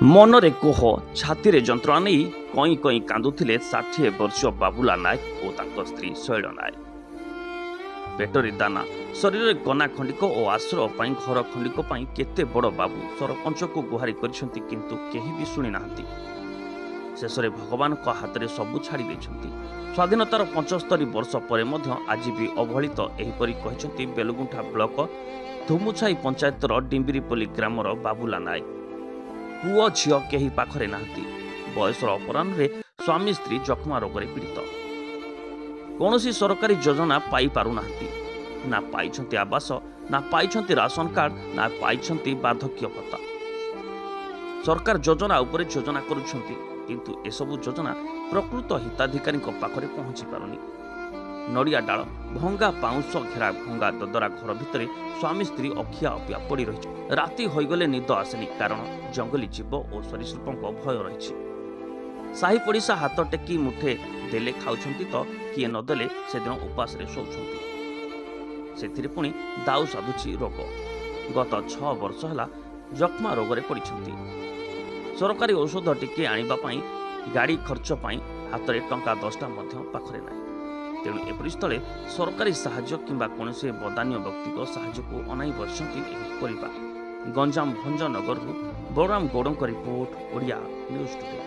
ମନରେ କୋହ ଛାତିରେ ଯନ୍ତ୍ରଣା ନେଇ କଇଁ କଇଁ କାନ୍ଦୁଥିଲେ 60 ବର୍ଷୀୟ ବାବୁଲା ନାୟକ ଓ ତାଙ୍କ ସ୍ତ୍ରୀ ଶୈଳ ନାୟକ। ପେଟରେ ଦାନା, ଶରୀରରେ କନା ଖଣ୍ଡିକ ଓ ଆଶ୍ରୟ ପାଇଁ ଘର ଖଣ୍ଡିକ ପାଇଁ କେତେ ବଡ଼ ବାବୁ ସରପଞ୍ଚକୁ ଗୁହାରି କରିଛନ୍ତି, କିନ୍ତୁ କେହି ବି ଶୁଣି ନାହାନ୍ତି। ଶେଷରେ ଭଗବାନଙ୍କ ହାତରେ ସବୁ ଛାଡ଼ି ଦେଇଛନ୍ତି। ସ୍ୱାଧୀନତାର 75 ବର୍ଷ ପରେ ମଧ୍ୟ ଆଜି ବି ଅବହେଳିତ ଏହିପରି କହିଛନ୍ତି ବେଲଗୁଣ୍ଠା ବ୍ଲକ ଧୁମୁଛାଇ ପଞ୍ଚାୟତର ଡିମ୍ବିରିପଲ୍ଲୀ ଗ୍ରାମର ବାବୁଲା ନାୟକ। ପୁଅ ଝିଅ କେହି ପାଖରେ ନାହାନ୍ତି। ବୟସର ଅପରାହ୍ନରେ ସ୍ୱାମୀ ସ୍ତ୍ରୀ ଯକ୍ଷ୍ମା ରୋଗରେ ପୀଡ଼ିତ। କୌଣସି ସରକାରୀ ଯୋଜନା ପାଇପାରୁନାହାନ୍ତି। ନା ପାଇଛନ୍ତି ଆବାସ, ନା ପାଇଛନ୍ତି ରାସନ କାର୍ଡ, ନା ପାଇଛନ୍ତି ବାର୍ଦ୍ଧକ୍ୟ ଭତ୍ତା। ସରକାର ଯୋଜନା ଉପରେ ଯୋଜନା କରୁଛନ୍ତି, କିନ୍ତୁ ଏସବୁ ଯୋଜନା ପ୍ରକୃତ ହିତାଧିକାରୀଙ୍କ ପାଖରେ ପହଞ୍ଚି ପାରୁନି। ନଡ଼ିଆ ଡାଳ, ଭଙ୍ଗା ପାଉଁଶ ଘେରା ଭଙ୍ଗା ଦଦରା ଘର ଭିତରେ ସ୍ୱାମୀ ସ୍ତ୍ରୀ ଅଖିଆ ଅପିଆ ପଡ଼ି ରହିଛି। ରାତି ହୋଇଗଲେ ନିଦ ଆସେନି, କାରଣ ଜଙ୍ଗଲୀ ଜୀବ ଓ ସରୀସୃପଙ୍କ ଭୟ ରହିଛି। ସାହି ପଡ଼ିଶା ହାତ ଟେକି ମୁଠେ ଦେଲେ ଖାଉଛନ୍ତି ତ କିଏ ନଦେଲେ ସେଦିନ ଉପାସରେ ଶୋଉଛନ୍ତି। ସେଥିରେ ପୁଣି ଦାଉ ସାଧୁଛି ରୋଗ। ଗତ 6 ବର୍ଷ ହେଲା ଯକ୍ଷ୍ମା ରୋଗରେ ପଡ଼ିଛନ୍ତି। ସରକାରୀ ଔଷଧ ଟିକିଏ ଆଣିବା ପାଇଁ ଗାଡ଼ି ଖର୍ଚ୍ଚ ପାଇଁ ହାତରେ ଟଙ୍କା 10ଟା ମଧ୍ୟ ପାଖରେ ନାହିଁ। ତେଣୁ ଏପରି ସ୍ଥଳେ ସରକାରୀ ସାହାଯ୍ୟ କିମ୍ବା କୌଣସି ବଦାନ୍ୟ ବ୍ୟକ୍ତିଙ୍କ ସାହାଯ୍ୟକୁ ଅନାଇ ବସିଛନ୍ତି ଏହି ପରିବାର। ଗଞ୍ଜାମ ଭଞ୍ଜନଗରରୁ ବଳରାମ ଗୌଡ଼ଙ୍କ ରିପୋର୍ଟ, ଓଡ଼ିଆ ନ୍ୟୁଜ୍ ଟୁଡେ।